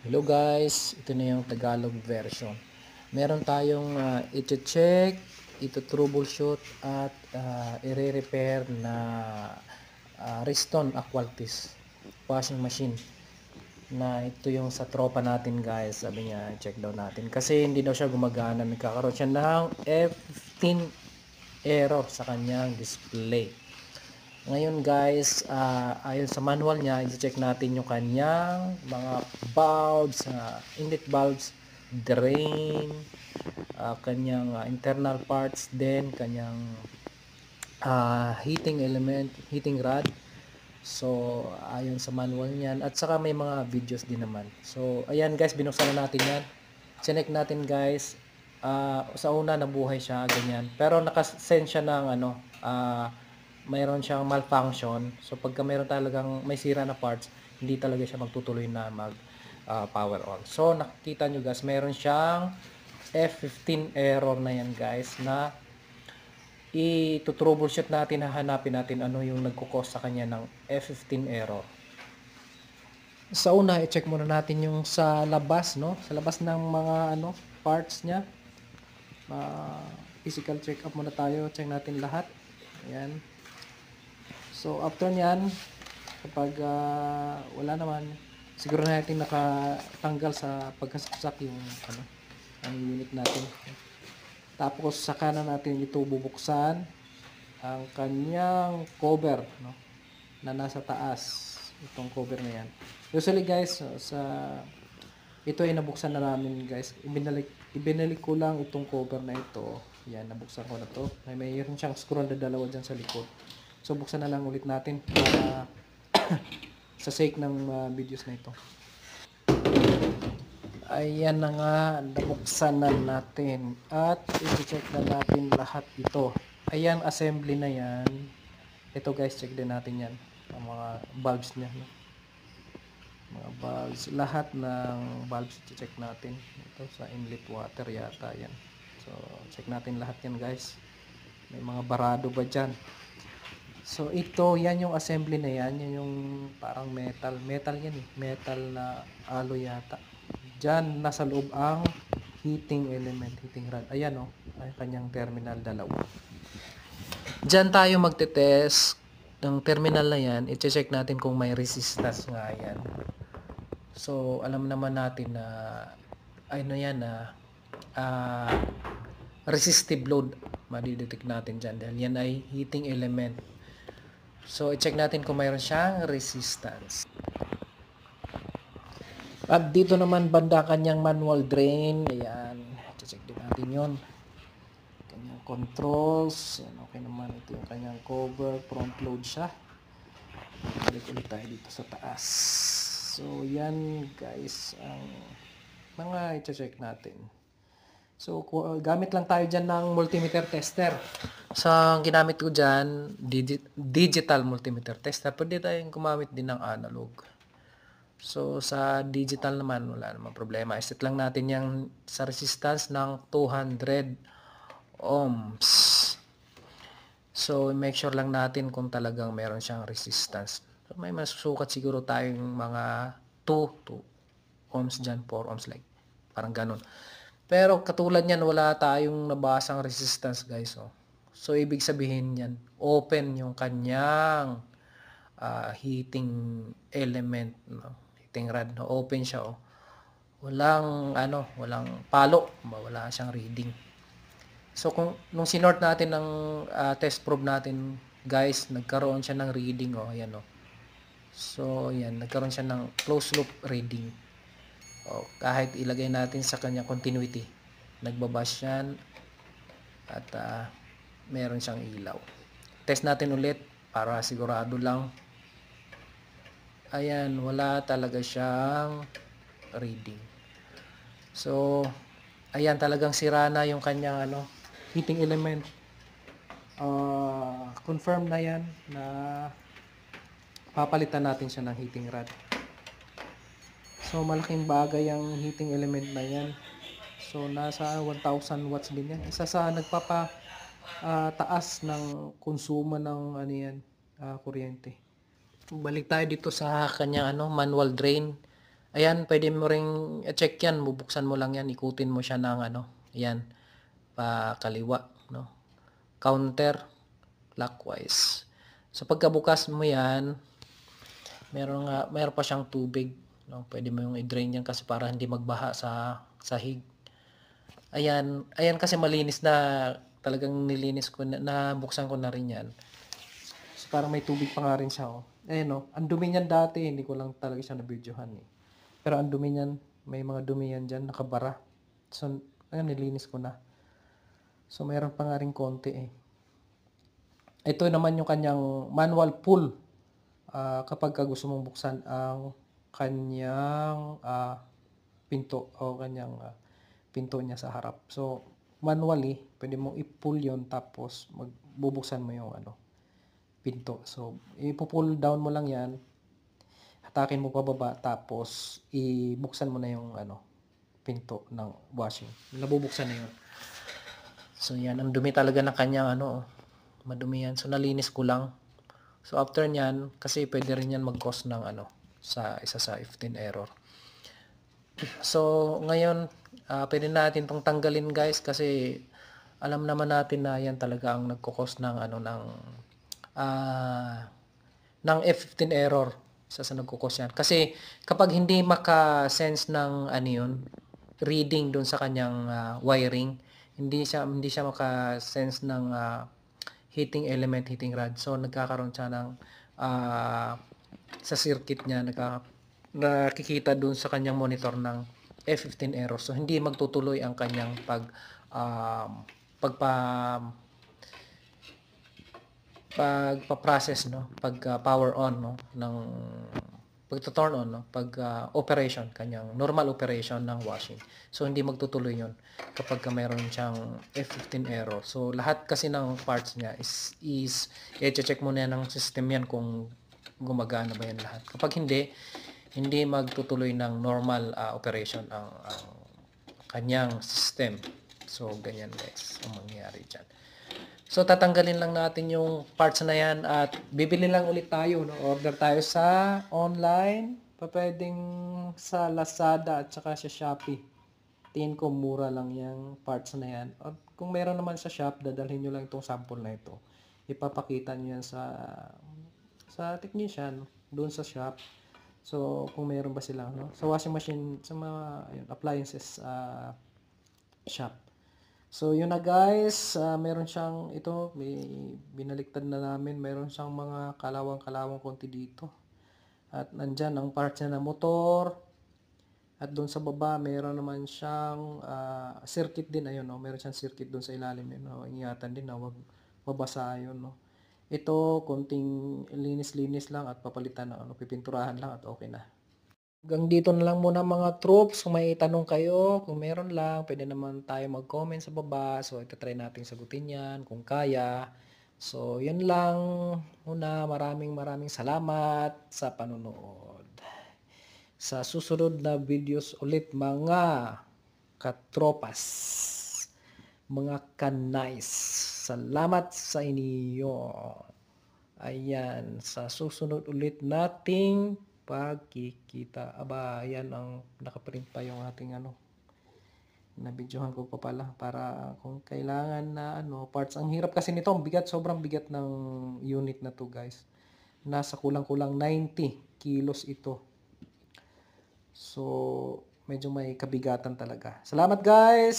Hello guys, ito na yung Tagalog version. Meron tayong iti-check, ito-troubleshoot at i-repair na Riston Aqualtis washing machine. Na ito yung sa tropa natin guys, sabi niya check daw natin. Kasi hindi daw siya gumagana, nagkakaroon siya ng F15 error sa kanyang display. Ngayon guys, ayon sa manual niya, i-check natin yung kanyang mga valves, inlet valves, drain, kanyang internal parts, then kanyang heating element, heating rod. So, ayon sa manual niyan. At saka may mga videos din naman. So, ayan guys, binuksan na natin yan. Check natin guys. Sa una, nabuhay siya, ganyan. Pero nakasend siya ng mayroon siyang malfunction. So, pagka mayroon talagang may sira na parts, hindi talaga siya magtutuloy na mag power on. So, nakikita nyo guys, mayroon siyang F15 error na yan guys, na i-troubleshoot natin, hahanapin natin ano yung nagko-cause sa kanya ng F15 error. Sa una, i-check muna natin yung sa labas, no? Sa labas ng mga parts niya. Physical check up muna tayo, check natin lahat. Ayan. So after nyan, kapag wala naman, siguro natin nakatanggal sa pagkasaksak yung ang unit natin. Tapos saka na natin ito bubuksan ang kanyang cover, no, na nasa taas, itong cover na yan. Usually guys, ito ay nabuksan na namin guys. Ibinalik ko lang itong cover na ito. Yan, nabuksan ko na to. Mayroon siyang screw na dalawa dyan sa likod. So buksan na lang ulit natin para sa sake ng videos na ito. Ayan na nga, nabuksan na natin at i-check na natin lahat ito. Ayan, assembly na yan. Ito guys, check din natin yan, ang mga valves niya, no? Mga valves, lahat ng valves i-check natin. Ito sa inlet water yata yan. So check natin lahat yan guys. May mga barado ba dyan? So ito, yan yung assembly na yan. Yan yung parang metal yan eh, metal na alloy yata. Diyan nasa loob ang heating element, heating rod. Ayan oh, ay kanyang terminal dalawa. Diyan tayo magte-test ng terminal na yan. I-check natin kung may resistance nga yan. So alam naman natin na ano yan na resistive load madidetect natin diyan dahil yan ay heating element. So i-check natin kung mayroon siyang resistance. At dito naman banda kanyang manual drain. Ayan. Check din natin yun. Kanyang controls. Ayan, okay naman. Ito yung kanyang cover. Front load siya. Balik ulit tayo dito sa taas. So, yan guys. Ang mga i-check natin. So, gamit lang tayo dyan ng multimeter tester. So, ang ginamit ko dyan, digital multimeter tester. Pwede tayong gumamit din ng analog. So, sa digital naman, wala namang problema. I-set lang natin yung sa resistance ng 200 ohms. So, make sure lang natin kung talagang meron siyang resistance. So, may masusukat siguro tayong mga 2 ohms dyan, 4 ohms like. Parang ganun. Pero katulad yan, wala tayong nabasang resistance guys. Oh. So, ibig sabihin yan, open yung kanyang heating element, no? Heating rod, no? Open siya, oh. Walang palo, wala siyang reading. So kung nung sinort natin ng test probe natin, guys, nagkaroon siya ng reading, oh, ayan oh. So yan, nagkaroon siya ng closed loop reading. Oh, kahit ilagay natin sa kanya continuity, nagbabash yan at meron siyang ilaw. Test natin ulit para sigurado lang. Ayan, wala talaga siyang reading. So, ayan, talagang sira na yung kanyang heating element. Confirm na yan na papalitan natin siya ng heating rod. So, malaking bagay ang heating element na yan. So, nasa 1,000 watts din yan. Isa sa taas ng konsumo ng kuryente. Balik tayo dito sa kanyang manual drain. Ayan, pwede mo ring i-check yan, bubuksan mo lang yan, ikutin mo siya ng ano, ayan, pa kaliwa, no? Counter, clockwise. So pagkabukas mo yan, meron pa siyang tubig, no? Pwede mo yung i-drain yan kasi para hindi magbaha sa sahig. Ayan kasi malinis na, talagang nilinis ko na, nabuksan ko na rin yan. So parang may tubig pa nga rin siya, oh. Ayan, oh, ang dumi niyan dati, hindi ko lang talaga siya na-videohan, eh. Pero ang dumi niyan, may mga dumi yan dyan, nakabara. So, ayan, nilinis ko na. So, mayroon pa nga rin konti, eh. Ito naman yung kanyang manual pull. Kapag gusto mong buksan ang kanyang pinto o kanyang pinto niya sa harap. So, manually, pwede mong i-pull yon tapos bubuksan mo yung pinto. So, ipo-pull down mo lang yan, hatakin mo pababa, tapos ibuksan mo na yung pinto ng washing. Nabubuksan na yun. So, yan. Ang dumi talaga ng kanyang madumi yan. So, nalinis ko lang. So, after nyan, kasi pwede rin yan mag-cause ng sa isa sa 15 error. So, ngayon, pwede natin tong tanggalin, guys, kasi alam naman natin na yan talaga ang nagko-cause ng ng F15 error. Isa sa nagko-cause yan. Kasi kapag hindi maka-sense ng yun, reading dun sa kanyang wiring, hindi siya maka-sense ng heating element, heating rod. So nagkakaroon siya ng sa circuit niya nakikita dun sa kanyang monitor ng F15 error. So hindi magtutuloy ang kanyang pagpa-process, no, power on, no, ng pagto-turn on, no, operation, kanyang normal operation ng washing. So hindi magtutuloy 'yon kapag mayroon siyang F15 error. So lahat kasi ng parts niya is i-check muna ng system yan kung gumagana ba yan lahat. Kapag hindi magtutuloy ng normal operation ang kanyang system. So ganyan, guys, ang mangyayari diyan. So, tatanggalin lang natin yung parts na yan at bibili lang ulit tayo, no? Order tayo sa online, pwedeng sa Lazada at saka sa Shopee. Tingin ko mura lang yung parts na yan. At kung meron naman sa shop, dadalhin nyo lang itong sample na ito. Ipapakita nyo yan sa technician, doon sa shop. So, kung meron ba sila, no? Sa washing machine, sa mga appliances shop. So, yun na, guys. Meron siyang ito. May binaliktad na namin. Meron siyang mga kalawang-kalawang konti dito. At nandyan ang parts niya ng motor. At doon sa baba, meron naman siyang circuit din. Ayun, no? Meron siyang circuit doon sa ilalim. No? Ingatan din na wag mabasa yun. No? Ito, konting linis-linis lang at papalitan ng pipinturahan lang at okay na. Hanggang dito na lang muna, mga troops. Kung may tanong kayo, kung meron lang, pwede naman tayo mag-comment sa baba. So, itatry natin sagutin yan kung kaya. So, yun lang muna. Maraming salamat sa panonood. Sa susunod na videos ulit, mga katropas, mga kanais. Salamat sa inyo. Ayan, sa susunod ulit nating pagkikita. Aba, ayan ang nakaprint pa yung ating nabidyohan ko pa pala para kung kailangan na parts. Ang hirap kasi nito, ang bigat, sobrang bigat ng unit na to, guys. Nasa kulang-kulang 90 kilos ito. So, medyo may kabigatan talaga. Salamat, guys!